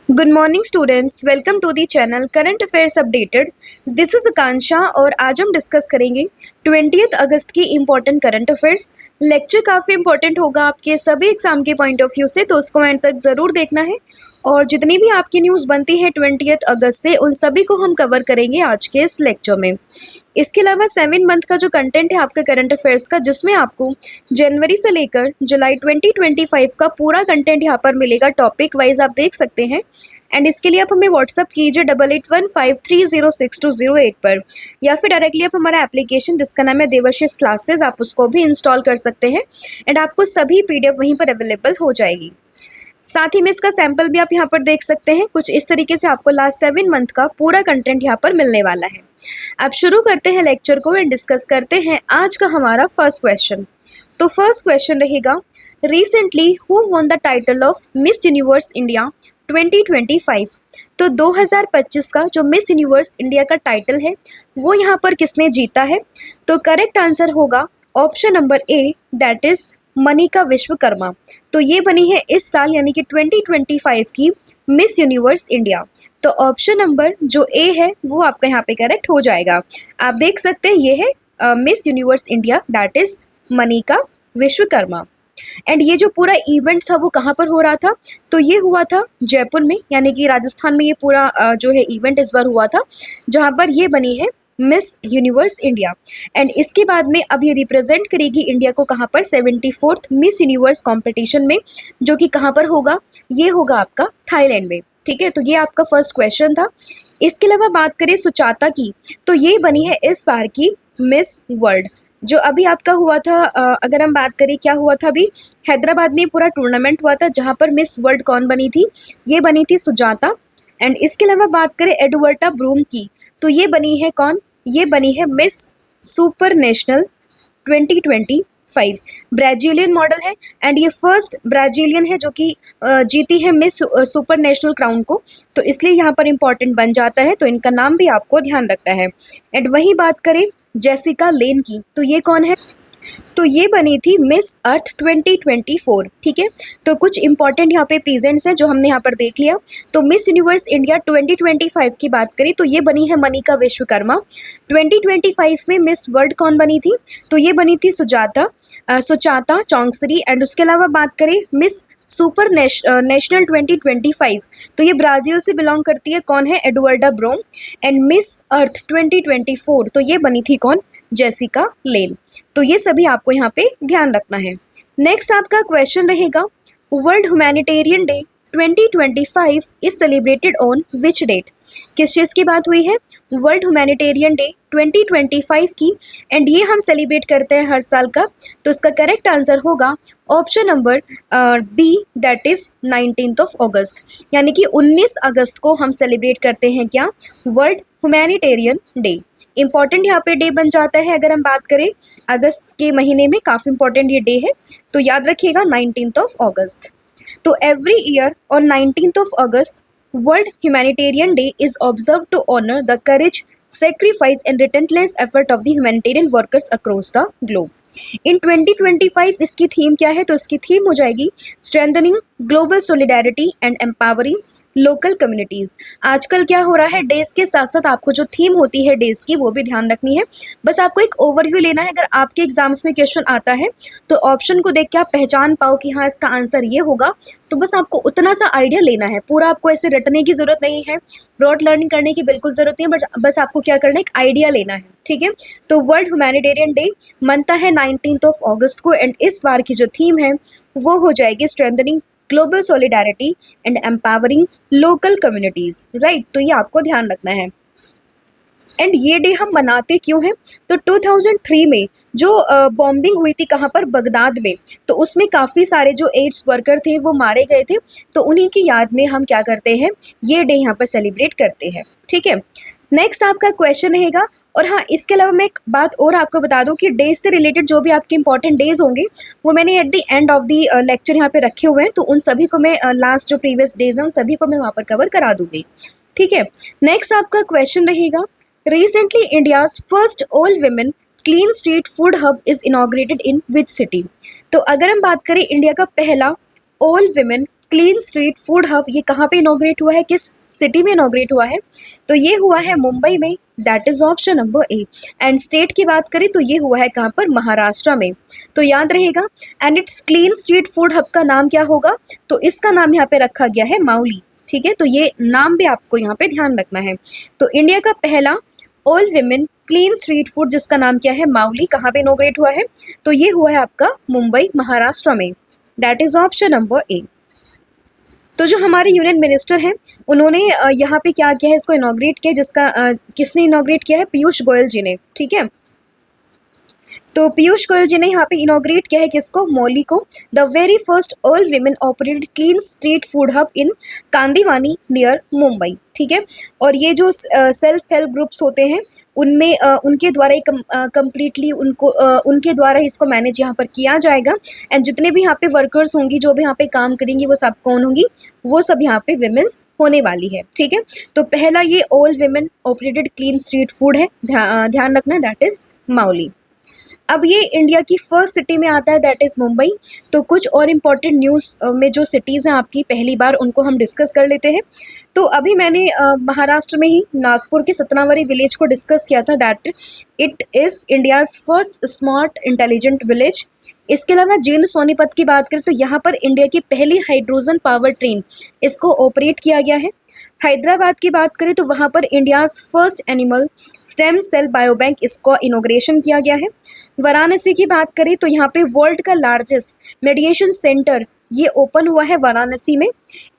Good morning students, welcome to the channel current affairs updated. This is Akanksha और आज हम discuss करेंगे 20 अगस्त की इम्पोर्टेंट करंट अफेयर्स। लेक्चर काफ़ी इंपॉर्टेंट होगा आपके सभी एग्जाम के पॉइंट ऑफ व्यू से, तो उसको एंड तक ज़रूर देखना है। और जितनी भी आपकी न्यूज़ बनती है 20 अगस्त से, उन सभी को हम कवर करेंगे आज के इस लेक्चर में। इसके अलावा 7 मंथ का जो कंटेंट है आपका करंट अफेयर्स का, जिसमें आपको जनवरी से लेकर जुलाई 2025 का पूरा कंटेंट यहाँ पर मिलेगा, टॉपिक वाइज आप देख सकते हैं। एंड इसके लिए आप हमें व्हाट्सअप कीजिए 8815306208 पर, या फिर डायरेक्टली आप हमारा एप्लीकेशन जिसका नाम है देवाशीष क्लासेस, आप उसको भी इंस्टॉल कर सकते हैं। एंड आपको सभी पीडीएफ वहीं पर अवेलेबल हो जाएगी। साथ ही में इसका सैंपल भी आप यहाँ पर देख सकते हैं। कुछ इस तरीके से आपको लास्ट 7 मंथ का पूरा कंटेंट यहाँ पर मिलने वाला है। अब शुरू करते हैं लेक्चर को एंड डिस्कस करते हैं आज का हमारा फर्स्ट क्वेश्चन। तो फर्स्ट क्वेश्चन रहेगा, recently who won the title of miss universe India 2025। तो 2025 का जो मिस यूनिवर्स इंडिया का टाइटल है वो यहाँ पर किसने जीता है? तो करेक्ट आंसर होगा option number A, that is Manika Vishwakarma. तो ये बनी है इस साल यानी कि 2025 की मिस यूनिवर्स इंडिया। तो ऑप्शन नंबर जो ए है वो आपका यहाँ पे करेक्ट हो जाएगा। आप देख सकते हैं ये है miss universe India, that is Manika Vishwakarma. And ये जो पूरा इवेंट था वो कहाँ पर हो रहा था? तो ये हुआ था जयपुर में, यानी कि राजस्थान में ये पूरा जो है इवेंट इस बार हुआ था, जहाँ पर ये बनी है मिस यूनिवर्स इंडिया। एंड इसके बाद में अब ये रिप्रेजेंट करेगी इंडिया को कहाँ पर? 74th मिस यूनिवर्स कॉम्पिटिशन में, जो कि कहाँ पर होगा? ये होगा आपका थाईलैंड में। ठीक है, तो ये आपका फर्स्ट क्वेश्चन था। इसके अलावा बात करें सुचाता की, तो ये बनी है इस बार की मिस वर्ल्ड। जो अभी आपका हुआ था, अगर हम बात करें क्या हुआ था, अभी हैदराबाद में पूरा टूर्नामेंट हुआ था जहाँ पर मिस वर्ल्ड कौन बनी थी? ये बनी थी सुजाता। एंड इसके अलावा बात करें एडवर्टा ब्रूम की, तो ये बनी है कौन? ये बनी है miss super national 2025। Brazilian model है एंड ये फर्स्ट ब्राजीलियन है जो कि जीती है मिस सुपर नेशनल क्राउन को, तो इसलिए यहाँ पर इंपॉर्टेंट बन जाता है, तो इनका नाम भी आपको ध्यान रखना है। एंड वही बात करें जेसिका लेन की, तो ये कौन है? तो ये बनी थी मिस अर्थ 2024। ठीक है, तो कुछ इंपॉर्टेंट यहाँ पे पीजेंट्स हैं जो हमने यहाँ पर देख लिया। तो मिस यूनिवर्स इंडिया 2025 की बात करें तो ये बनी है मनिका विश्वकर्मा। 2025 में मिस वर्ल्ड कौन बनी थी? तो ये बनी थी सुचाता चौंगसरी। एंड उसके अलावा बात करें मिस सुपर नेशनल 2025, तो ये ब्राज़ील से बिलोंग करती है, कौन है? एडवर्डा ब्रोम। एंड मिस अर्थ 2024, तो ये बनी थी कौन? जेसिका लेन। तो ये सभी आपको यहाँ पे ध्यान रखना है। नेक्स्ट आपका क्वेश्चन रहेगा, world humanitarian day 2025 is celebrated on which date? किस चीज़ की बात हुई है? वर्ल्ड ह्यूमैनिटेरियन डे 2025 की। एंड ये हम सेलिब्रेट करते हैं हर साल का, तो इसका करेक्ट आंसर होगा option number B, that is 19 August. यानी कि 19 अगस्त को हम सेलिब्रेट करते हैं क्या? World humanitarian day. इंपॉर्टेंट यहाँ पे डे बन जाता है। अगर हम बात करें अगस्त के महीने में काफ़ी इंपॉर्टेंट ये डे है, तो याद रखिएगा 19 अगस्त। तो every year on 19 August world humanitarian day is observe to honour the courage, sacrifice and relentless effort of the humanitarian workers across the globe. इन 2025 इसकी थीम क्या है? तो इसकी थीम हो जाएगी strengthening global solidarity and empowering local communities. आजकल क्या हो रहा है, डेज के साथ साथ आपको जो थीम होती है डेज की वो भी ध्यान रखनी है। बस आपको एक ओवरव्यू लेना है। अगर आपके एग्जाम्स में क्वेश्चन आता है तो ऑप्शन को देख के आप पहचान पाओ कि हाँ इसका आंसर ये होगा, तो बस आपको उतना सा आइडिया लेना है। पूरा आपको ऐसे रटने की ज़रूरत नहीं है, ब्रॉड लर्निंग करने की बिल्कुल ज़रूरत नहीं है, बट बस आपको क्या करना है, एक आइडिया लेना है। ठीक है, तो वर्ल्ड ह्यूमैनिटेरियन डे मनता है 19 अगस्त को। एंड इस बार की जो थीम है वो हो जाएगी strengthening global solidarity and empowering local communities. Right, तो ये आपको ध्यान रखना है। एंड ये डे हम मनाते क्यों हैं? तो 2003 में जो बॉम्बिंग हुई थी कहाँ पर? बगदाद में, तो उसमें काफ़ी सारे जो एड्स वर्कर थे वो मारे गए थे, तो उन्हीं की याद में हम क्या करते हैं, ये डे यहाँ पर सेलिब्रेट करते हैं। ठीक है, नेक्स्ट आपका क्वेश्चन रहेगा। और हाँ, इसके अलावा मैं एक बात और आपको बता दूं कि डेज से रिलेटेड जो भी आपके इंपॉर्टेंट डेज होंगे वो मैंने at the end of the lecture यहाँ पे रखे हुए हैं, तो उन सभी को मैं लास्ट जो प्रीवियस डेज हैं उन सभी को मैं वहाँ पर कवर करा दूंगी। ठीक है, नेक्स्ट आपका क्वेश्चन रहेगा, recently India's first all women clean street food hub is inaugurated in which city? तो अगर हम बात करें इंडिया का पहला all women clean street food hub ये कहाँ पे इनॉग्रेट हुआ है, किस सिटी में इनॉग्रेट हुआ है? तो ये हुआ है मुंबई में, that is option number A. And state की बात करें तो ये हुआ है कहाँ पर, महाराष्ट्र में। तो याद रहेगा। And it's clean street food hub का नाम क्या होगा? तो इसका नाम यहाँ पे रखा गया है माउली। ठीक है, तो ये नाम भी आपको यहाँ पे ध्यान रखना है। तो इंडिया का पहला all women clean street food जिसका नाम क्या है, माउली, कहाँ पे इनॉग्रेट हुआ है? तो ये हुआ है आपका मुंबई, महाराष्ट्र में। दैट इज ऑप्शन नंबर ए। तो जो हमारे यूनियन मिनिस्टर हैं उन्होंने यहाँ पे क्या किया है, इसको इनॉग्रेट किया, जिसका किसने इनॉग्रेट किया है? पीयूष गोयल जी ने। ठीक है, तो पीयूष गोयल जी ने यहाँ पे इनॉग्रेट किया है किसको? मौली को। The very first all women operated clean street food hub in Kandivali near Mumbai. ठीक है, और ये जो सेल्फ हेल्प ग्रुप्स होते हैं उनमें उनके द्वारा ही कम्प्लीटली उनके द्वारा ही इसको मैनेज यहाँ पर किया जाएगा। एंड जितने भी यहाँ पे वर्कर्स होंगी, जो भी यहाँ पे काम करेंगी, वो सब कौन होंगी? वो सब यहाँ पे विमेंस होने वाली है। ठीक है, तो पहला ये all women operated clean street food है, ध्यान रखना, दैट इज माउली। अब ये इंडिया की फर्स्ट सिटी में आता है, दैट इज़ मुंबई। तो कुछ और इम्पॉर्टेंट न्यूज़ में जो सिटीज़ हैं आपकी पहली बार, उनको हम डिस्कस कर लेते हैं। तो अभी मैंने महाराष्ट्र में ही नागपुर के सतनावरी विलेज को डिस्कस किया था, that it is India's first smart intelligent village. इसके अलावा जींद सोनीपत की बात करें तो यहाँ पर इंडिया की पहली हाइड्रोजन पावर ट्रेन इसको ऑपरेट किया गया है। हैदराबाद की बात करें तो वहाँ पर India's first animal stem cell biobank इसको इनोग्रेशन किया गया है। वाराणसी की बात करें तो यहाँ पे वर्ल्ड का लार्जेस्ट मेडिएशन सेंटर ये ओपन हुआ है वाराणसी में।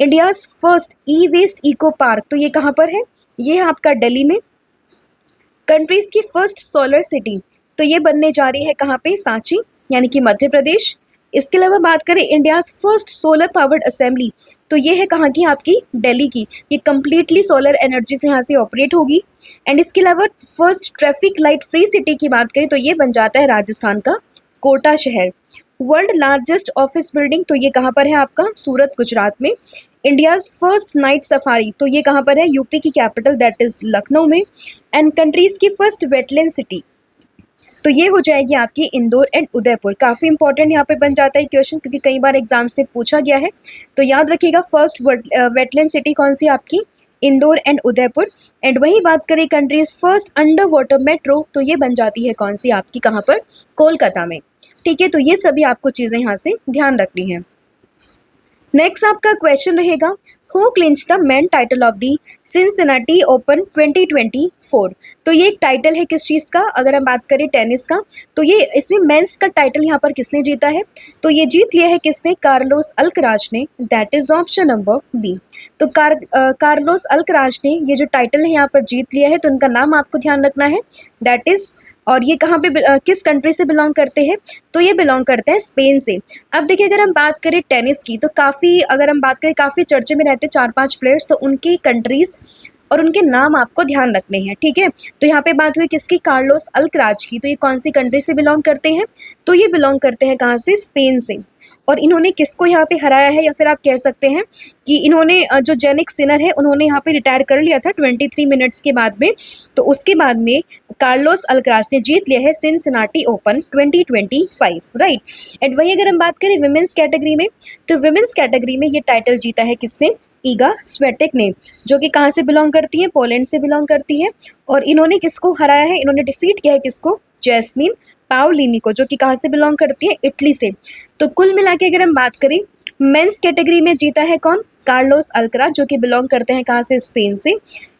इंडियाज़ फर्स्ट ई वेस्ट इको पार्क, तो ये कहाँ पर है? ये है आपका दिल्ली में। कंट्रीज़ की फर्स्ट सोलर सिटी, तो ये बनने जा रही है कहाँ पे? सांची, यानी कि मध्य प्रदेश। इसके अलावा बात करें India's first solar powered assembly, तो ये है कहाँ की? आपकी दिल्ली की। ये कम्प्लीटली सोलर एनर्जी से यहाँ से ऑपरेट होगी। एंड इसके अलावा first traffic light free city की बात करें तो ये बन जाता है राजस्थान का कोटा शहर। वर्ल्ड लार्जेस्ट ऑफिस बिल्डिंग, तो ये कहाँ पर है? आपका सूरत, गुजरात में। इंडियाज़ फर्स्ट नाइट सफारी, तो ये कहाँ पर है? यूपी की कैपिटल दैट इज़ लखनऊ में। एंड कंट्रीज़ की फर्स्ट वेटलैंड सिटी, तो ये हो जाएगी आपकी इंदौर एंड उदयपुर। काफ़ी इंपॉर्टेंट यहाँ पे बन जाता है क्वेश्चन, क्योंकि कई बार एग्जाम से पूछा गया है। तो याद रखिएगा, फर्स्ट वेटलैंड सिटी कौन सी? आपकी इंदौर एंड उदयपुर। एंड वही बात करें countries first under water metro, तो ये बन जाती है कौन सी? आपकी कहाँ पर? कोलकाता में। ठीक है, तो ये सभी आपको चीज़ें यहाँ से ध्यान रखनी है। नेक्स्ट आपका क्वेश्चन रहेगा, who clinch the main title of the Cincinnati open 2024। तो ये एक टाइटल है किस चीज़ का? अगर हम बात करें टेनिस का, तो ये इसमें मेंस का टाइटल यहाँ पर किसने जीता है? तो ये जीत लिया है किसने? कार्लोस अल्कराज ने, that is option number B. तो कार्लोस अल्कराज ने ये जो टाइटल है यहाँ पर जीत लिया है, तो उनका नाम आपको ध्यान रखना है, दैट इज, और ये कहाँ पे किस कंट्री से बिलोंग करते हैं? तो ये बिलोंग करते हैं स्पेन से। अब देखिए, अगर हम बात करें टेनिस की, तो अगर हम बात करें काफ़ी चर्चे में रहते 4-5 प्लेयर्स, तो उनकी कंट्रीज और उनके नाम आपको ध्यान रखने हैं। ठीक है, तो यहाँ पे बात हुई किसकी? कार्लोस अल्कराज की। तो ये कौन सी कंट्री से बिलोंग करते हैं? तो ये बिलोंग करते हैं कहाँ से? स्पेन से। और इन्होंने किसको यहाँ पे हराया है, या फिर आप कह सकते हैं कि इन्होंने जो जेनिक सिनर है उन्होंने यहाँ पे रिटायर कर लिया था 23 मिनट्स के बाद में। तो उसके बाद में कार्लोस अल्कराज ने जीत लिया है सिंसिनाटी ओपन 2025, राइट। एंड वही अगर हम बात करें विमेंस कैटेगरी में, तो विमेंस कैटेगरी में ये टाइटल जीता है किसने? ईगा स्वेटेक ने, जो कि कहाँ से बिलोंग करती है? पोलैंड से बिलोंग करती है। और इन्होंने किसको हराया है? इन्होंने डिफीट किया है किसको? जैस्मिन पाओलिनी को, जो कि कहाँ से बिलोंग करती है? इटली से। तो कुल मिला के अगर हम बात करें, मेंस कैटेगरी में जीता है कौन? कार्लोस अल्कराज, जो कि बिलोंग करते हैं कहाँ से? स्पेन से।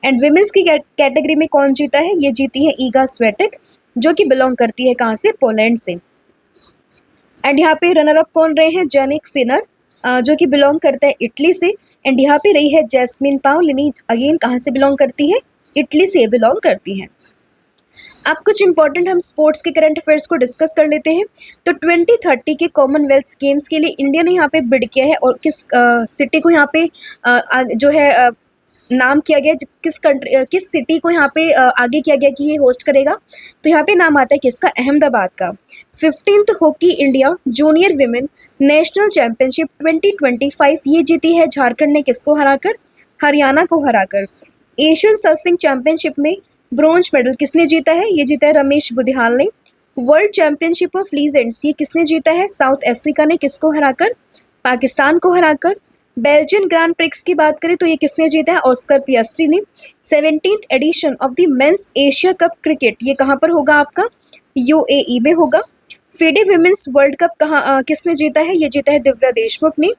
एंड विमेंस की कैटेगरी में कौन जीता है? ये जीती है ईगा स्वेटेक, जो कि बिलोंग करती है कहाँ से? पोलैंड से। एंड यहाँ पे रनर अप कौन रहे हैं? जेनिक सिनर, जो कि बिलोंग करते हैं इटली से। एंड यहाँ पे रही है जैस्मिन पाओलिनी, अगेन कहाँ से बिलोंग करती है? इटली से बिलोंग करती हैं। अब कुछ इंपॉर्टेंट हम स्पोर्ट्स के करंट अफेयर्स को डिस्कस कर लेते हैं। तो 2030 के कॉमनवेल्थ गेम्स के लिए इंडिया ने यहाँ पे बिड किया है, और किस सिटी को यहाँ पे जो है नाम किया गया, किस सिटी को यहाँ पे आगे किया गया कि ये होस्ट करेगा? तो यहाँ पे नाम आता है किसका? अहमदाबाद का। 15th hockey India junior women national championship 2025 ये जीती है झारखंड ने किसको हराकर? हरियाणा को हराकर। एशियन सर्फिंग चैंपियनशिप में ब्रॉन्ज मेडल किसने जीता है? ये जीता है रमेश बुधियाल ने। वर्ल्ड चैंपियनशिप ऑफ लीजेंड्स ये किसने जीता है? साउथ अफ्रीका ने, किसको हराकर? पाकिस्तान को हराकर। बेल्जियन ग्रांड प्रिक्स की बात करें तो ये किसने जीता है? ऑस्कर पियास्ट्री ने। 17th edition of the men's Asia cup cricket ये कहाँ पर होगा आपका? यूएई में होगा। फीडे विमेंस वर्ल्ड कप किसने जीता है? ये जीता है दिव्या देशमुख ने।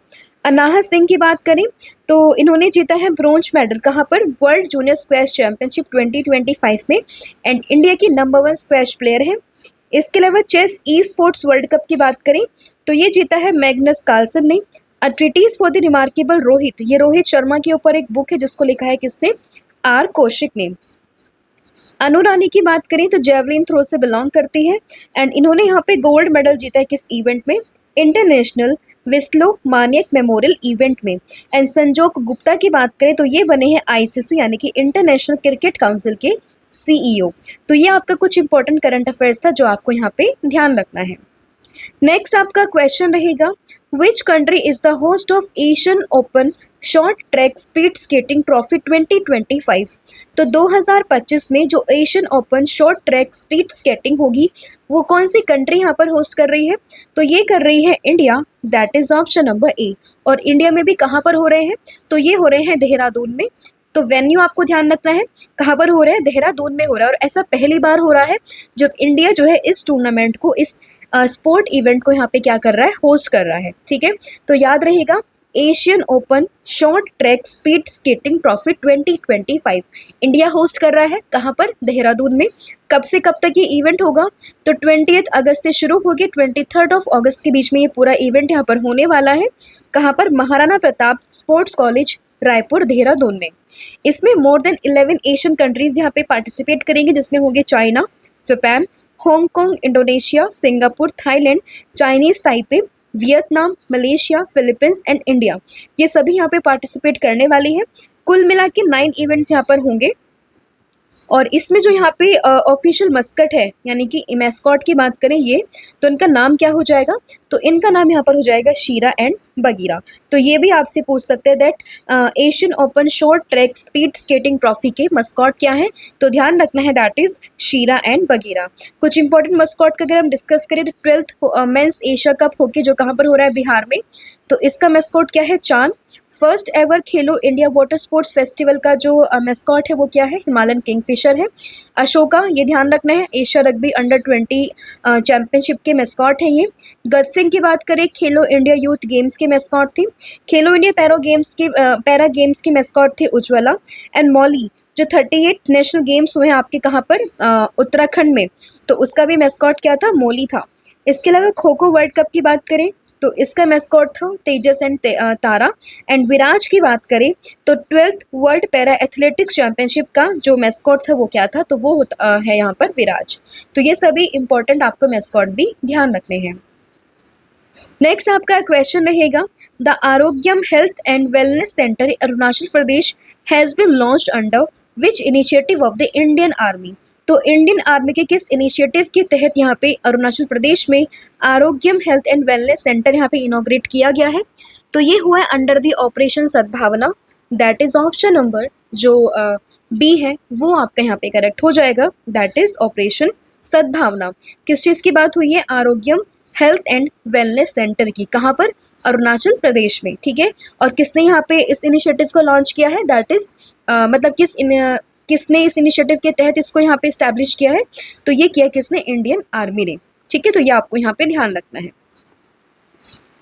अनाहत सिंह की बात करें तो इन्होंने जीता है ब्रोंज मेडल कहाँ पर? वर्ल्ड जूनियर स्क्वैश चैंपियनशिप 2025 में एंड इंडिया की नंबर 1 स्क्वैश प्लेयर है। इसके अलावा chess esports world cup की बात करें तो ये जीता है मैग्नस कार्लसन ने। A treatise for the remarkable Rohit, ये रोहित शर्मा के ऊपर एक बुक है जिसको लिखा है किसने? आर कौशिक ने। अनु रानी की बात करें तो जेवलिन थ्रो से बिलोंग करती है एंड इन्होंने यहाँ पे गोल्ड मेडल जीता है किस इवेंट में? इंटरनेशनल विस्लो मानियक मेमोरियल इवेंट में। एंड संजोग गुप्ता की बात करें तो ये बने हैं आईसीसी यानी कि इंटरनेशनल क्रिकेट काउंसिल के सीईओ। तो ये आपका कुछ इंपॉर्टेंट करंट अफेयर्स था जो आपको यहाँ पे ध्यान रखना है। नेक्स्ट आपका क्वेश्चन रहेगा, which country is the host of Asian open short track speed skating trophy 2025? तो 2025 में जो Asian open short track speed skating होगी वो कौन सी कंट्री यहाँ पर होस्ट कर रही है? तो ये कर रही है India, that is option number ए। और इंडिया में भी कहाँ पर हो रहे हैं? तो ये हो रहे हैं देहरादून में। तो वेन्यू आपको ध्यान रखना है, कहाँ पर हो रहा है? देहरादून में हो रहा है। और ऐसा पहली बार हो रहा है जब इंडिया जो है इस टूर्नामेंट को, इस स्पोर्ट इवेंट को यहाँ पे क्या कर रहा है? होस्ट कर रहा है। ठीक है, तो याद रहेगा Asian open short track speed skating trophy 2025 India host कर रहा है। कहाँ पर? देहरादून में। कब से कब तक ये इवेंट होगा? तो 20 अगस्त से शुरू होगी 23 अगस्त के बीच में ये पूरा इवेंट यहाँ पर होने वाला है। कहाँ पर? महाराणा प्रताप स्पोर्ट्स कॉलेज रायपुर देहरादून में। इसमें मोर देन 11 एशियन कंट्रीज यहाँ पे पार्टिसिपेट करेंगे जिसमें होंगे China, Japan, Hong Kong, Indonesia, Singapore, Thailand, Chinese Taipei, Vietnam, Malaysia, Philippines and India. ये सभी यहाँ पे पार्टिसिपेट करने वाली है। कुल मिला के 9 इवेंट्स यहाँ पर होंगे। और इसमें जो यहाँ पे ऑफिशियल मस्कट है यानी कि मैस्कॉट की बात करें ये, तो इनका नाम क्या हो जाएगा? तो इनका नाम यहाँ पर हो जाएगा शीरा एंड बगीरा। तो ये भी आपसे पूछ सकते हैं that Asian open short track speed skating trophy के मस्कॉट क्या है? तो ध्यान रखना है दैट इज शीरा एंड बगीरा। कुछ इंपॉर्टेंट मस्कॉट का अगर हम डिस्कस करें तो 12th मेंस एशिया कप होके जो कहाँ पर हो रहा है? बिहार में। तो इसका मस्कॉट क्या है? चांद। फर्स्ट एवर खेलो इंडिया वाटर स्पोर्ट्स फेस्टिवल का जो मैस्कॉट है वो क्या है? हिमालयन किंगफिशर है। अशोका, ये ध्यान रखना है, एशिया रग्बी अंडर 20 चैंपियनशिप के मैस्कॉट है ये। गजसिंह की बात करें, खेलो इंडिया यूथ गेम्स के मैस्कॉट थी। खेलो इंडिया पैरा गेम्स की मैस्कॉट थी उज्ज्वला। एंड मौली, जो 38 नेशनल गेम्स हुए हैं आपके कहाँ पर? उत्तराखंड में, तो उसका भी मैस्कॉट क्या था? मौली था। इसके अलावा खो खो वर्ल्ड कप की बात करें तो इसका मैस्कॉट था तेजस एंड तारा। एंड विराज की बात करें तो 12th world para athletics championship का जो मैस्कॉट था वो क्या था? तो वो है यहाँ पर विराज। तो ये सभी इंपॉर्टेंट आपको मैस्कॉट भी ध्यान रखने हैं। नेक्स्ट आपका क्वेश्चन रहेगा, the Arogyam health and wellness centre Arunachal Pradesh has been launched under which initiative of the Indian army? तो इंडियन आर्मी के किस इनिशिएटिव के तहत यहाँ पे अरुणाचल प्रदेश में आरोग्यम हेल्थ एंड वेलनेस सेंटर यहाँ पे इनॉग्रेट किया गया है? तो ये हुआ है अंडर द ऑपरेशन सद्भावना, दैट इज ऑप्शन नंबर जो बी है वो आपका यहाँ पे करेक्ट हो जाएगा, दैट इज ऑपरेशन सद्भावना। किस चीज़ की बात हुई है? आरोग्यम हेल्थ एंड वेलनेस सेंटर की। कहाँ पर? अरुणाचल प्रदेश में। ठीक है, और किसने यहाँ पे इस इनिशिएटिव को लॉन्च किया है? दैट इज मतलब किसने इस इनिशिएटिव के तहत इसको यहाँ पे इस्टेब्लिश किया है? तो ये किया किसने? इंडियन आर्मी ने। ठीक है, तो ये आपको यहाँ पे ध्यान रखना है।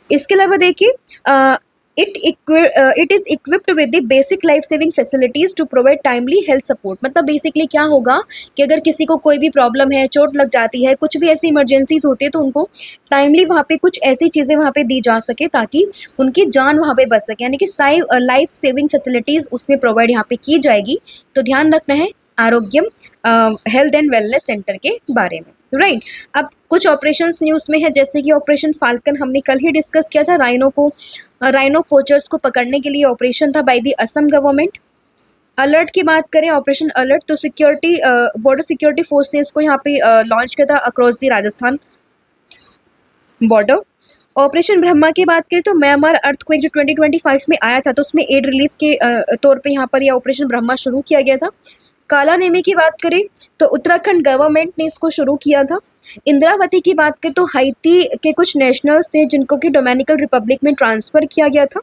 इसके अलावा देखिए it is equipped with the basic life saving facilities to provide timely health support. मतलब बेसिकली क्या होगा कि अगर किसी को कोई भी प्रॉब्लम है, चोट लग जाती है, कुछ भी ऐसी इमरजेंसीज होती है तो उनको टाइमली वहाँ पे कुछ ऐसी चीज़ें वहाँ पे दी जा सके ताकि उनकी जान वहाँ पे बच सके, यानी कि लाइफ सेविंग फैसिलिटीज़ उसमें प्रोवाइड यहाँ पे की जाएगी। तो ध्यान रखना है आरोग्यम हेल्थ एंड वेलनेस सेंटर के बारे में। राइट, अब कुछ ऑपरेशंस न्यूज़ में है जैसे कि ऑपरेशन फाल्कन हमने कल ही डिस्कस किया था। राइनो पोचर्स को पकड़ने के लिए ऑपरेशन था by the Assam government. Alert की बात करें, ऑपरेशन अलर्ट, तो सिक्योरिटी बॉर्डर सिक्योरिटी फोर्स ने इसको यहाँ पे लॉन्च किया था across the Rajasthan border. Operation Brahma की बात करें तो म्यांमार अर्थक्वेक जो 2025 में आया था तो उसमें एड रिलीफ के तौर पे यहाँ पर यह ऑपरेशन ब्रह्मा शुरू किया गया था। काला नेमी की बात करें तो उत्तराखंड गवर्नमेंट ने इसको शुरू किया था। इंद्रावती की बात करें तो हाइती के कुछ नेशनल्स थे जिनको कि डोमिनिकन रिपब्लिक में ट्रांसफ़र किया गया था।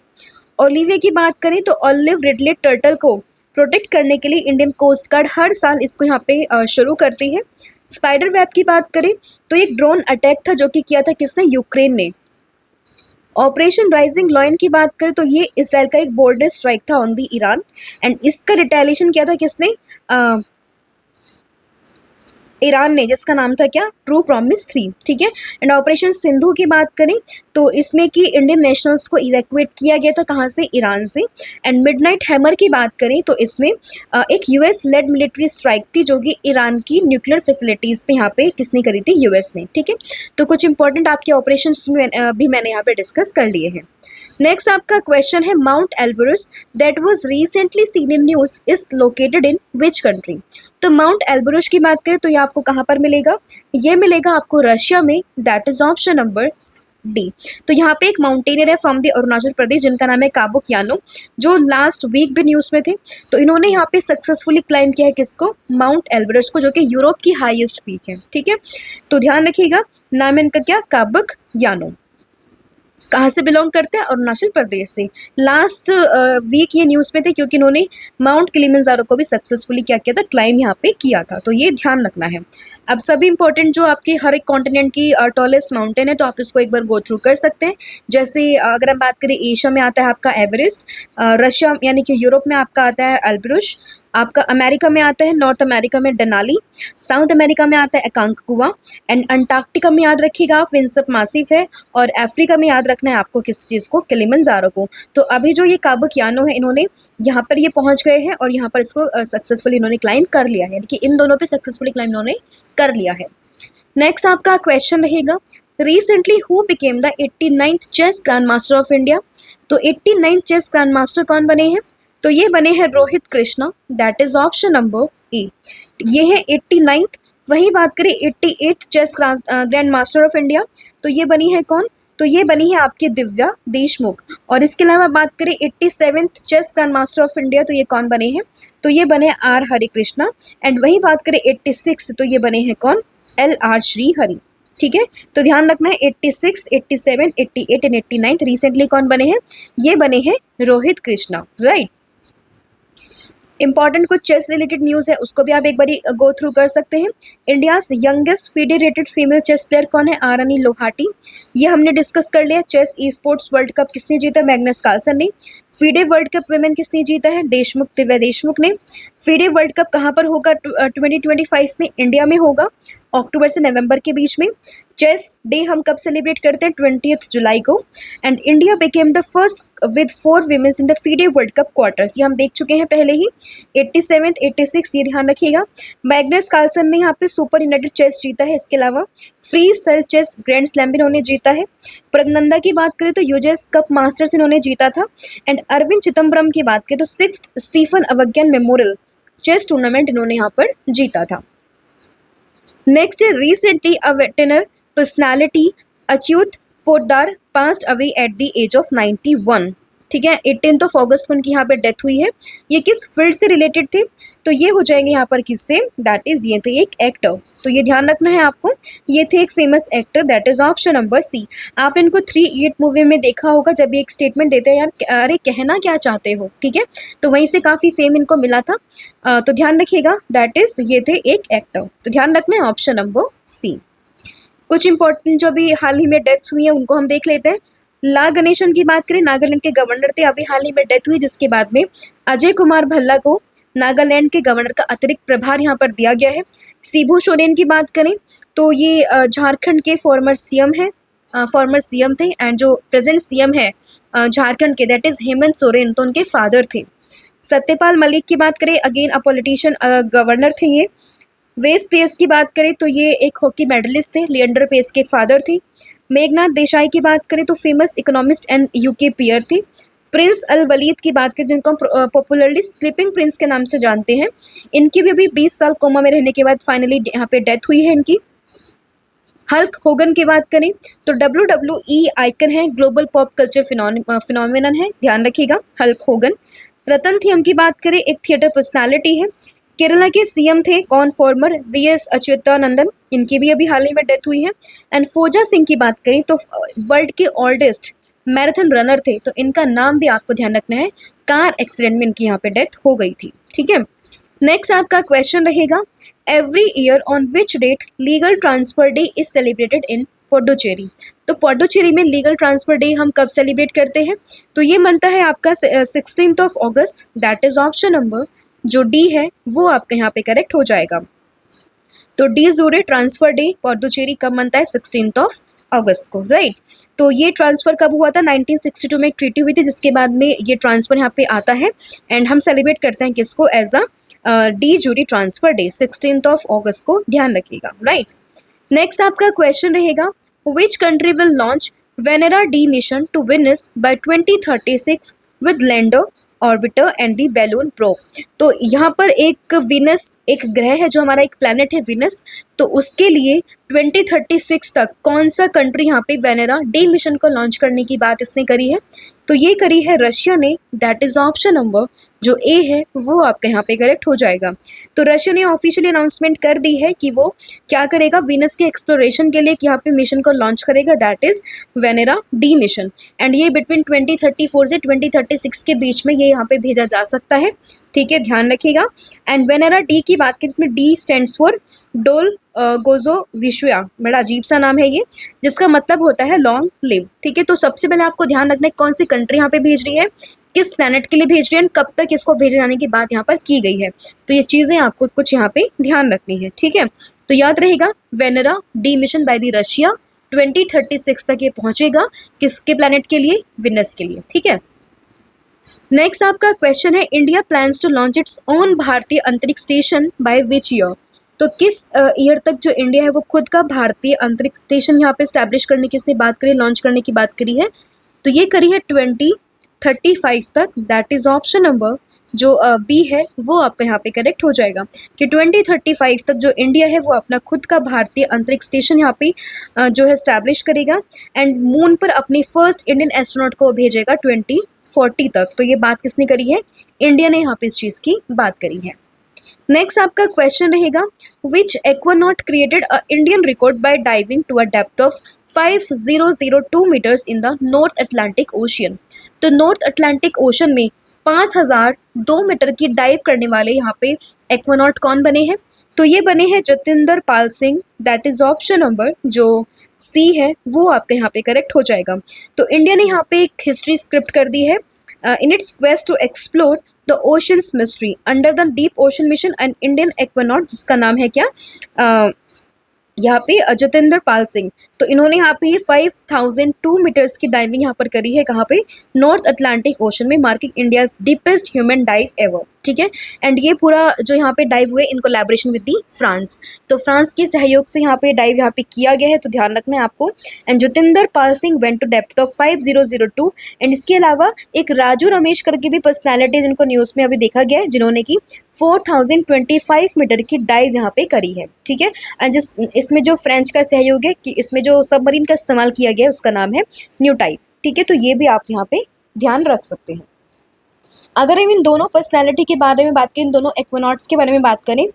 ओलिवे की बात करें तो ऑलिव रिडले टर्टल को प्रोटेक्ट करने के लिए इंडियन कोस्ट गार्ड हर साल इसको यहाँ पे शुरू करती है। स्पाइडर वेब की बात करें तो एक ड्रोन अटैक था जो कि किया था किसने, यूक्रेन ने। ऑपरेशन राइजिंग लॉयन की बात करें तो ये इसराइल का एक बोल्डेस्ट स्ट्राइक था ऑन दी ईरान, एंड इसका रिटेलिएशन किया था किसने, ईरान ने, जिसका नाम था क्या, ट्रू प्रॉमिस 3, ठीक है। एंड ऑपरेशन सिंधु की बात करें तो इसमें कि इंडियन नेशनल्स को इवैक्यूएट किया गया था कहाँ से, ईरान से। एंड मिडनाइट हैमर की बात करें तो इसमें एक यूएस लेड मिलिट्री स्ट्राइक थी जो कि ईरान की न्यूक्लियर फैसिलिटीज़ पे यहाँ पे किसने करी थी, यूएस ने, ठीक है। तो कुछ इंपॉर्टेंट आपके ऑपरेशन भी मैंने यहाँ पे डिस्कस कर लिए हैं। नेक्स्ट आपका क्वेश्चन है, Mount Elbrus that was recently seen in news is located in which country. तो माउंट एल्बरस की बात करें तो ये आपको कहाँ पर मिलेगा, ये मिलेगा आपको रशिया में, that is option number D. तो यहाँ पे एक माउंटेनियर है फ्रॉम द अरुणाचल प्रदेश जिनका नाम है काबुक यानो, जो लास्ट वीक भी न्यूज़ में थे। तो इन्होंने यहाँ पे सक्सेसफुली क्लाइम किया है किसको, माउंट एल्बरस को, जो कि यूरोप की हाईएस्ट पीक है, ठीक है। तो ध्यान रखिएगा, नाम है इनका क्या, काबुक यानो। कहाँ से बिलोंग करते हैं, अरुणाचल प्रदेश से। लास्ट वीक ये न्यूज़ में थे क्योंकि इन्होंने माउंट किलिमंजारो को भी सक्सेसफुली क्या किया था, क्लाइम यहाँ पे किया था। तो ये ध्यान रखना है। अब सभी इंपॉर्टेंट जो आपके हर एक कॉन्टिनेंट की टॉलेस्ट माउंटेन है तो आप इसको एक बार गो थ्रू कर सकते हैं। जैसे अगर हम बात करें, एशिया में आता है आपका एवरेस्ट, रशिया यानी कि यूरोप में आपका आता है एल्ब्रुस, आपका अमेरिका में आता है, नॉर्थ अमेरिका में डेनाली, साउथ अमेरिका में आता है एकांकगुआ, एंड अंटार्कटिका में याद रखिएगा आप विंसप मासिफ है, और अफ्रीका में याद रखना है आपको किस चीज़ को, किलिमंजारो को। तो अभी जो ये काबुक यानो है, इन्होंने यहाँ पर ये पहुँच गए हैं और यहाँ पर इसको सक्सेसफुली इन्होंने क्लाइम कर लिया है, यानी कि इन दोनों पे सक्सेसफुली क्लाइम इन्होंने कर लिया है। नेक्स्ट आपका क्वेश्चन रहेगा, recently who became the 89th chess grand master of India. तो 89th चेस ग्रैंड मास्टर कौन बने हैं, तो ये बने हैं Rohit Krishna, that is option number A. ये है 89th। वही बात करें 88th chess grand master of India, तो ये बनी है कौन, तो ये बनी है आपकी दिव्या देशमुख। और इसके अलावा बात करें 87th chess grand master of India, तो ये कौन बने हैं, तो ये बने आर हरे कृष्णा। एंड वही बात करें 86, तो ये बने हैं कौन, एल आर श्रीहरि, ठीक है। तो ध्यान रखना है 86, 87, 88 एंड 89 रिसेंटली कौन बने हैं, ये बने हैं रोहित कृष्णा, राइट। इंपॉर्टेंट कुछ चेस रिलेटेड न्यूज़ है उसको भी आप एक बारी गो थ्रू कर सकते हैं। India's youngest FIDE rated female chess player कौन है, आरानी लोहाटी। ये हमने डिस्कस कर लिया। Chess esports world cup किसने जीता, मैग्नस कार्लसन ने। फीडे वर्ल्ड कप वुमेन किसने जीता है, देशमुख, दिव्या देशमुख ने। फीडे वर्ल्ड कप कहाँ पर होगा 2025 में, इंडिया में होगा, अक्टूबर से नवंबर के बीच में। चेस डे हम कब सेलिब्रेट करते हैं, 20th जुलाई को। And India became the first with 4 women's in the FIDE world cup quarters, ये हम देख चुके हैं पहले ही। 87, 86 ये ध्यान रखिएगा। मैग्नस कार्लसन ने यहाँ पे सुपर यूनाइटेड चेस जीता है। इसके अलावा freestyle chess grand slam भी इन्होंने जीता है। प्रज्ञनंदा की बात करें तो यूजेस कप मास्टर्स इन्होंने जीता था। एंड अरविंद चिदम्बरम की बात करें तो 6th Stephen Avagyan memorial chess tournament इन्होंने यहाँ पर जीता था। नेक्स्ट है, recently a veteran personality Achyut Poddar passed away at the age of 91, ठीक है। 18 अगस्त को उनकी यहाँ पे डेथ हुई है। ये किस फील्ड से रिलेटेड थे, तो ये हो जाएंगे यहाँ पर किससे, दैट इज ये थे एक एक्टर। तो ये ध्यान रखना है आपको, ये थे एक famous actor, that is option number C. आपने इनको 3 Idiot मूवी में देखा होगा, जब ये एक स्टेटमेंट देते हैं, यार अरे कहना क्या चाहते हो, ठीक है। तो वहीं से काफ़ी फेम इनको मिला था। तो ध्यान रखिएगा, दैट इज ये थे एक एक्टर। तो ध्यान रखना है ऑप्शन नंबर सी। कुछ इंपॉर्टेंट जो भी हाल ही में डेथ्स हुई हैं उनको हम देख लेते हैं। ला गणेशन की बात करें, नागालैंड के गवर्नर थे, अभी हाल ही में डेथ हुई, जिसके बाद में अजय कुमार भल्ला को नागालैंड के गवर्नर का अतिरिक्त प्रभार यहाँ पर दिया गया है। शिबू सोरेन की बात करें तो ये झारखंड के फॉर्मर सीएम थे। एंड जो प्रेजेंट सीएम है झारखंड के, दैट इज हेमंत सोरेन, तो उनके फादर थे। सत्यपाल मलिक की बात करें, अगेन अ पॉलिटिशियन, गवर्नर थे ये। वेस पेस की बात करें तो ये एक हॉकी मेडलिस्ट थे, लिएंडर पेस के फादर थे। मेघनाथ देसाई की बात करें तो famous economist and UK peer थे। प्रिंस अल वलीद की बात करें, जिनको हम पॉपुलरली स्लीपिंग प्रिंस के नाम से जानते हैं, इनकी भी अभी 20 साल कोमा में रहने के बाद फाइनली यहाँ पे डेथ हुई है इनकी। हल्क होगन की बात करें तो WWE आइकन है, ग्लोबल पॉप कल्चर फिनोमिनन है, ध्यान रखिएगा हल्क होगन। रतन थियम की बात करें, एक थिएटर पर्सनालिटी है। केरला के सीएम थे कौन, फॉर्मर VS अच्युतानंदन, इनकी भी अभी हाल ही में डेथ हुई है। एंड फोजा सिंह की बात करें तो वर्ल्ड के ओल्डेस्ट मैराथन रनर थे, तो इनका नाम भी आपको ध्यान रखना है। कार एक्सीडेंट में इनकी यहाँ पे डेथ हो गई थी, ठीक है। नेक्स्ट आपका क्वेश्चन रहेगा, every year on which date legal transfer day is celebrated in Puducherry. तो पुडुचेरी में लीगल ट्रांसफर डे हम कब सेलिब्रेट करते हैं? तो ये बनता है आपका 16 अगस्त, दैट इज ऑप्शन नंबर जो डी है वो आपका यहाँ पे करेक्ट हो जाएगा। तो D jure transfer day Puducherry कब बनता है? 16 अगस्त को, राइट। तो ये ट्रांसफ़र कब हुआ था? 1962 में एक ट्रीटी हुई थी, जिसके बाद में ये ट्रांसफ़र यहाँ पे आता है एंड हम सेलिब्रेट करते हैं किसको? As a de jure transfer day 16 अगस्त को, ध्यान रखिएगा, राइट। नेक्स्ट आपका क्वेश्चन रहेगा, which country will launch Venera D mission to Venus by 2036 with lander orbiter and the balloon probe. तो यहाँ पर एक विनस, एक ग्रह है जो हमारा एक प्लैनेट है विनस, तो उसके लिए 2036 तक कौन सा कंट्री यहाँ पे वेनेरा डी मिशन को लॉन्च करने की बात इसने करी है? तो ये करी है रशिया ने, दैट इज ऑप्शन नंबर जो ए है वो आपका यहाँ पे करेक्ट हो जाएगा। तो रशिया ने ऑफिशियली अनाउंसमेंट कर दी है कि वो क्या करेगा, विनस के एक्सप्लोरेशन के लिए यहाँ पे मिशन को लॉन्च करेगा, that is Venera D mission. And ये बिटवीन 2034 से 2036 के बीच में ये यहाँ पे भेजा जा सकता है, ठीक है, ध्यान रखिएगा। एंड वेनेरा डी की बात करें, जिसमें डी स्टैंड्स फॉर डोल गोजो विश्वया, बड़ा अजीब सा नाम है ये, जिसका मतलब होता है लॉन्ग लिव, ठीक है। तो सबसे पहले आपको ध्यान रखना है कौन सी कंट्री यहाँ पे भेज रही है, किस प्लैनेट के लिए भेज रही है, कब तक इसको भेजे जाने की बात यहाँ पर की गई है। तो ये चीज़ें आपको कुछ यहाँ पे ध्यान रखनी है, ठीक है। तो याद रहेगा Venera D mission by the Russia 2036 तक ये पहुंचेगा, किसके प्लैनेट के लिए? विनस के लिए, ठीक है। नेक्स्ट आपका क्वेश्चन है, India plans to launch its own Bharatiya Antariksh station by which year. तो किस ईयर तक जो इंडिया है वो खुद का भारतीय अंतरिक्ष स्टेशन यहाँ पे स्टैब्लिश करने की इसने बात करी, लॉन्च करने की बात करी है। तो ये करी है 2035 तक, दैट इज ऑप्शन नंबर जो बी है वो आपका यहाँ पे करेक्ट हो जाएगा कि 2035 तक जो इंडिया है वो अपना खुद का भारतीय अंतरिक्ष स्टेशन यहाँ पे जो है स्टैब्लिश करेगा एंड मून पर अपनी फर्स्ट इंडियन एस्ट्रोनॉट को भेजेगा 2040 तक। तो ये बात किसने करी है? इंडिया ने यहाँ पे इस चीज़ की बात करी है। नेक्स्ट आपका क्वेश्चन रहेगा, which aquanaut created a Indian record by diving to a depth of 5002 metres in the North Atlantic Ocean. तो नॉर्थ अटलांटिक ओशन में 5002 मीटर की डाइव करने वाले यहाँ पे एक्वानॉट कौन बने हैं? तो ये बने हैं Jatinder Pal Singh, that is option number जो सी है वो आपके यहाँ पे करेक्ट हो जाएगा। तो इंडिया ने यहाँ पे एक हिस्ट्री स्क्रिप्ट कर दी है, in its quest to explore the ocean's mystery under the deep ocean mission, an Indian aquanaut जिसका नाम है क्या यहाँ पे जतिंदर पाल सिंह। तो इन्होंने यहाँ पे 5002 मीटर्स की डाइविंग यहाँ पर करी है, कहाँ पे? नॉर्थ अटलांटिक ओशन में, marking India's deepest human dive ever, ठीक है। एंड ये पूरा जो यहाँ पे डाइव हुए in collaboration with the France, तो फ्रांस के सहयोग से यहाँ पे डाइव यहाँ पे किया गया है, तो ध्यान रखना है आपको। And Jatinder Pal Singh went to depth of 5002। And इसके अलावा एक राजू रमेश करके भी पर्सनैलिटी जिनको न्यूज़ में अभी देखा गया है, जिन्होंने की 4025 मीटर की डाइव यहाँ पे करी है, ठीक है। एंड इसमें जो फ्रेंच का सहयोग है कि इसमें जो सबमरीन का इस्तेमाल किया गया है उसका नाम है न्यू टाइप, ठीक है। तो ये भी आप यहाँ पे ध्यान रख सकते हैं। अगर हम इन दोनों पर्सनैलिटी के बारे में बात करें, इन दोनों एक्वानॉट्स के बारे में बात करें,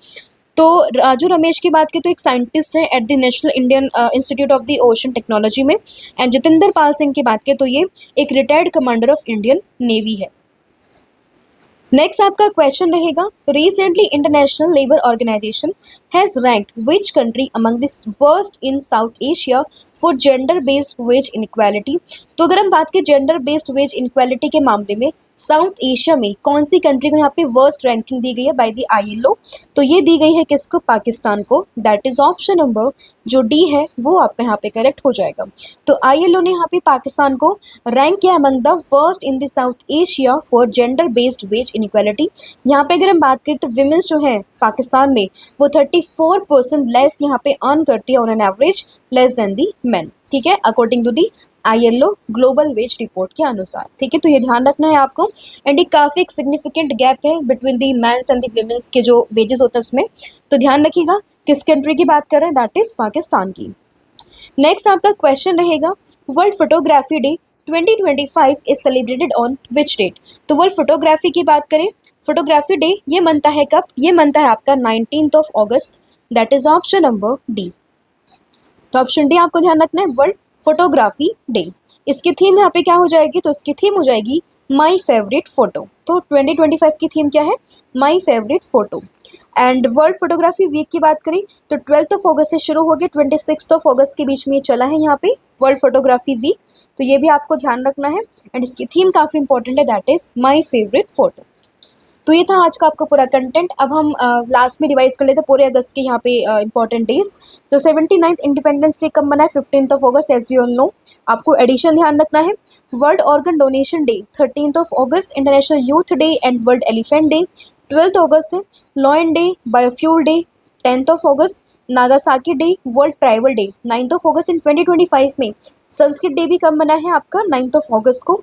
तो राजू रमेश की बात करें तो एक साइंटिस्ट है at the national Indian institute of the ocean technology में। एंड जतिंदर पाल सिंह की बात करें तो ये एक retired commander of Indian navy है। नेक्स्ट आपका क्वेश्चन रहेगा, recently international labour organisation has ranked which country among this worst in south Asia for gender based wage inequality. तो अगर हम बात करें जेंडर बेस्ड वेज इनक्वालिटी के मामले में साउथ एशिया में कौन सी कंट्री को यहाँ पे वर्स्ट रैंकिंग दी गई है बाय द ILO? तो ये दी गई है किसको? पाकिस्तान को, दैट इज ऑप्शन नंबर जो डी है वो आपका यहाँ पे करेक्ट हो जाएगा। तो ILO ने यहाँ पे पाकिस्तान को रैंक किया among the worst in the south Asia for gender based wage inequality. यहाँ पे अगर हम बात करें तो विमेंस जो है पाकिस्तान में वो 34% लेस यहाँ पे अर्न करती है on an average less than the man, ठीक है, according to the ILO global wage report के अनुसार, ठीक है। तो ये ध्यान रखना है आपको। एंड ये काफ़ी एक सिग्निफिकेंट गैप है between the men's and the women's के जो वेजेस होते हैं उसमें, तो ध्यान रखिएगा किस कंट्री की बात कर रहे हैं, दैट इज पाकिस्तान की। नेक्स्ट आपका क्वेश्चन रहेगा, world photography day 2025 is celebrated on which date. तो वर्ल्ड फोटोग्राफी की बात करें, फोटोग्राफी डे ये मनता है कब? ये मनता है आपका 19 अगस्त, that is option number D. तो ऑप्शन डी आपको ध्यान रखना है, वर्ल्ड फोटोग्राफी डे। इसकी थीम यहाँ पे क्या हो जाएगी, तो इसकी थीम हो जाएगी माई फेवरेट फोटो। तो 2025 की थीम क्या है, my favourite photo. And world photography week की बात करें तो 12 अगस्त से शुरू हो गया, 26 अगस्त के बीच में ये चला है यहाँ पे वर्ल्ड फोटोग्राफी वीक। तो ये भी आपको ध्यान रखना है। एंड इसकी थीम काफ़ी इंपॉर्टेंट है, that is my favourite photo. तो ये था आज का आपका पूरा कंटेंट। अब हम लास्ट में रिवाइज कर लेते हैं पूरे अगस्त के यहाँ पे इंपॉर्टेंट डेज। तो 79th इंडिपेंडेंस डे कब मना है, 15 अगस्त, एज वी ऑल नो। आपको एडिशन ध्यान रखना है। वर्ल्ड ऑर्गन डोनेशन डे 13 अगस्त, international youth day and world elephant day 12 अगस्त है। लॉयन डे, बायोफ्यूल डे 10 अगस्त, Nagasaki day, world tribal day 9 अगस्त। इन 2025 में संस्कृत डे भी कब मना है आपका, 9 अगस्त को।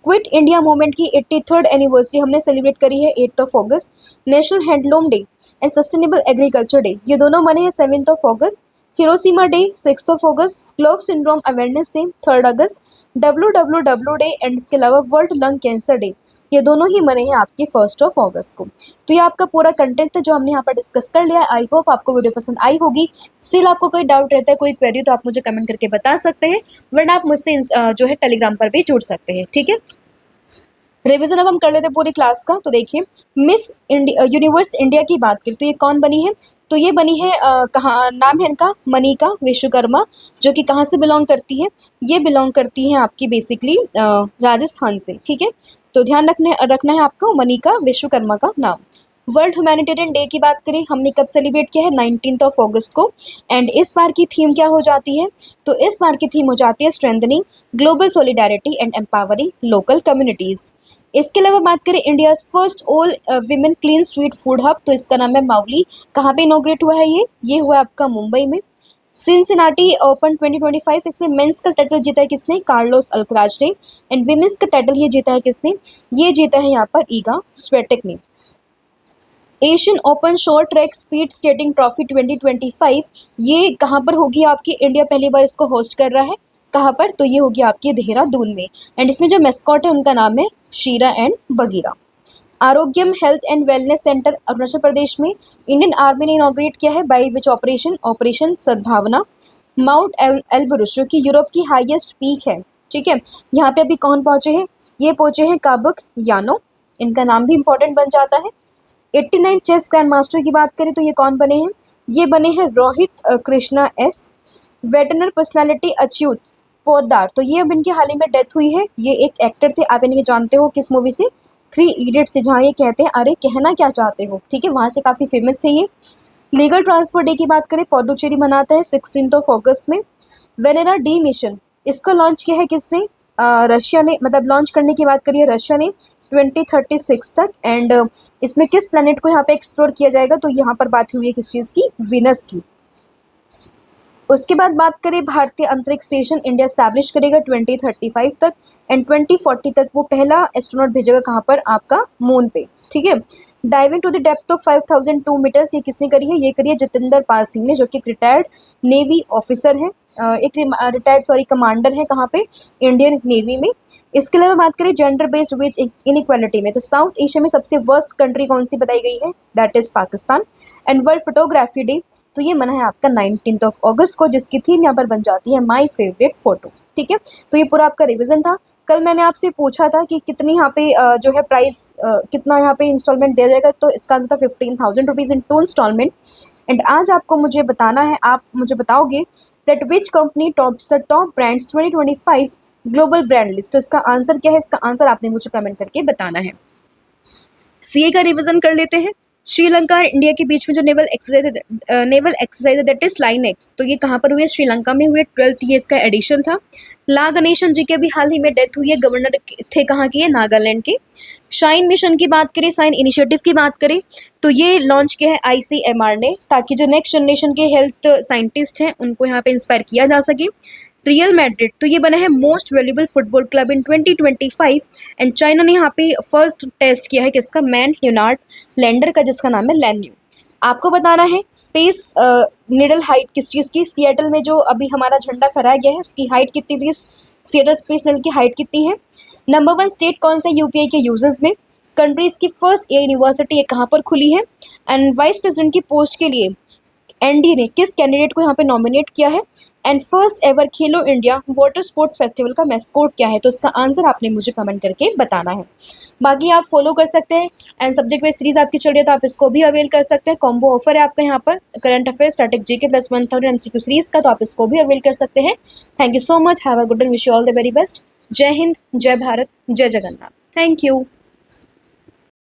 क्विट इंडिया मूवमेंट की 83rd एनिवर्सरी हमने सेलिब्रेट करी है 8 अगस्त। National handloom day and sustainable agriculture day, ये दोनों मने हैं 7 अगस्त। हिरोशिमा डे 6 अगस्त। ग्लोव सिंड्रोम अवेयरनेस डे 3 अगस्त। WWW डे एंड इसके अलावा वर्ल्ड लंग कैंसर डे, ये दोनों ही मने हैं आपके 1 अगस्त को। तो ये आपका पूरा कंटेंट था जो हमने यहाँ पर डिस्कस कर लिया। आई होप आपको वीडियो पसंद आई होगी। स्टिल आपको कोई डाउट रहता है, कोई क्वेरी, तो आप मुझे कमेंट करके बता सकते हैं, वरना आप मुझसे जो है टेलीग्राम पर भी जुड़ सकते हैं, ठीक है। रिवीजन अब हम कर लेते हैं पूरी क्लास का। तो देखिए, मिस यूनिवर्स इंडिया की बात करें तो ये कौन बनी है, तो ये बनी है कहाँ, नाम है इनका मनिका विश्वकर्मा, जो कि कहाँ से बिलोंग करती है, ये बिलोंग करती है आपकी बेसिकली राजस्थान से, ठीक है। तो ध्यान रखना है आपको मनिका विश्वकर्मा का नाम। वर्ल्ड ह्यूमैनिटेरियन डे की बात करें, हमने कब सेलिब्रेट किया है, 19 अगस्त को। एंड इस बार की थीम क्या हो जाती है, तो इस बार की थीम हो जाती है strengthening global solidarity and empowering local communities. इसके अलावा बात करें India's first all women clean street food hub, तो इसका नाम है माउली। कहाँ पे इनॉग्रेट हुआ है ये हुआ आपका मुंबई में। सिंसिनाटी ओपन 2025, इसमें मेंस का टाइटल जीता है किसने, कार्लोस अल्कराज ने। एंड विमेंस का टाइटल ये जीता है किसने, ये जीता है यहाँ पर ईगा स्वेटेक ने। Asian open short track speed skating trophy 2025, ये कहाँ पर होगी आपकी, इंडिया पहली बार इसको होस्ट कर रहा है, कहाँ पर, तो ये होगी आपकी देहरादून में। एंड इसमें जो मेस्कॉट है उनका नाम है Sheera and Bagheera. Arogyam health and wellness centre Arunachal Pradesh में इंडियन आर्मी ने इनॉग्रेट किया है, by which operation Sadbhavana. Mount Elbrus जो कि यूरोप की हाईएस्ट पीक है, ठीक है, यहाँ पे अभी कौन पहुंचे हैं, ये पहुंचे हैं काबक यानो, इनका नाम भी इंपॉर्टेंट बन जाता है। 89 चेस ग्रैंड मास्टर की बात करें तो ये कौन बने हैं, ये बने हैं रोहित कृष्णा एस। वेटरनर पर्सनालिटी अच्युत पोद्दार, तो ये अब इनकी हाल ही में डेथ हुई है। ये एक एक्टर थे, आप इन्हें जानते हो किस मूवी से, 3 इडियट्स से, जहाँ ये कहते हैं अरे कहना क्या चाहते हो, ठीक है, वहाँ से काफ़ी फेमस थे ये। लीगल ट्रांसफर डे की बात करें, पौडुचेरी मनाता है 16 अगस्त में। वेनेरा डी मिशन, इसको लॉन्च किया है किसने, रशिया ने, मतलब लॉन्च करने की बात करिए रशिया ने 2036 तक। एंड इसमें किस प्लैनेट को यहाँ पे एक्सप्लोर किया जाएगा, तो यहाँ पर बात हुई है किस चीज़ की, वीनस की। उसके बाद बात करें भारतीय अंतरिक्ष स्टेशन इंडिया स्टैब्लिश करेगा 2035 तक। एंड 2040 तक वो पहला एस्ट्रोनॉट भेजेगा कहाँ पर, आपका मून पे, ठीक है। Diving to the depth of 5002 metres, ये किसने करी है, ये करी है जितेंद्र पाल सिंह ने, जो कि रिटायर्ड नेवी ऑफिसर है, एक रिटायर्ड कमांडर है, कहाँ पे, इंडियन नेवी में। इसके अलावा बात करें जेंडर बेस्ड वेज इनइक्वालिटी में, तो साउथ एशिया में सबसे वर्स्ट कंट्री कौन सी बताई गई है, that is Pakistan. And world photography day, तो ये मना है आपका 19 अगस्त को, जिसकी थीम यहाँ पर बन जाती है माई फेवरेट फोटो, ठीक है। तो ये पूरा आपका रिविजन था। कल मैंने आपसे पूछा था कि कितनी यहाँ पे जो है प्राइस, कितना यहाँ पे इंस्टॉलमेंट दिया जाएगा, तो इसका आंसर था 15,000 रुपीज़ इन 2 इंस्टॉलमेंट। एंड आज आपको मुझे बताना है, आप मुझे बताओगे that which company tops the top brands 2025 global brand list, तो इसका आंसर क्या है, इसका आंसर आपने मुझे कमेंट करके बताना है। सीए का रिवीजन कर लेते हैं। श्रीलंका और इंडिया के बीच में जो नेवल एक्सरसाइज है दैट इज लाइन एक्स, तो ये कहाँ पर हुई है, श्रीलंका में हुई, 12th ये इसका एडिशन था। ला गणेशन जी के भी हाल ही में डेथ हुई है, गवर्नर थे कहाँ की है, नागालैंड के। शाइन मिशन की बात करें, शाइन इनिशिएटिव की बात करें, तो ये लॉन्च किया है ICMR ने, ताकि जो नेक्स्ट जनरेशन के हेल्थ साइंटिस्ट हैं उनको यहाँ पे इंस्पायर किया जा सके। रियल मैड्रिड, तो ये बना है most valuable football club in 2025। And China ने यहाँ पे फर्स्ट टेस्ट किया है किसका, मैन ल्यूनार्ड लैंडर का, जिसका नाम है लैन्यू। आपको बताना है स्पेस निडल हाइट किस चीज़ की, सिएटल में जो अभी हमारा झंडा फहराया गया है उसकी हाइट कितनी थी, सिएटल स्पेस निडल की हाइट कितनी है। नंबर 1 स्टेट कौन सा UPI के यूजर्स में। कंट्रीज़ की फर्स्ट यूनिवर्सिटी ये कहाँ पर खुली है। एंड वाइस प्रेसिडेंट की पोस्ट के लिए ND ने किस कैंडिडेट को यहाँ पे नॉमिनेट किया है, and first ever Khelo India water sports festival का मैस्कोट क्या है? तो इसका आंसर आपने मुझे कमेंट करके बताना है। बाकी आप फॉलो कर सकते हैं एंड सब्जेक्ट वाइज सीरीज आपकी चल रही है तो आप इसको भी अवेल कर सकते हैं। कॉम्बो ऑफर है आपका यहाँ पर current affairs static GK plus 1000 MCQ series का, तो आप इसको भी अवेल कर सकते हैं। Thank you so much, have a good and wish you all the very best. जय हिंद, जय भारत, जय जगन्नाथ। Thank you.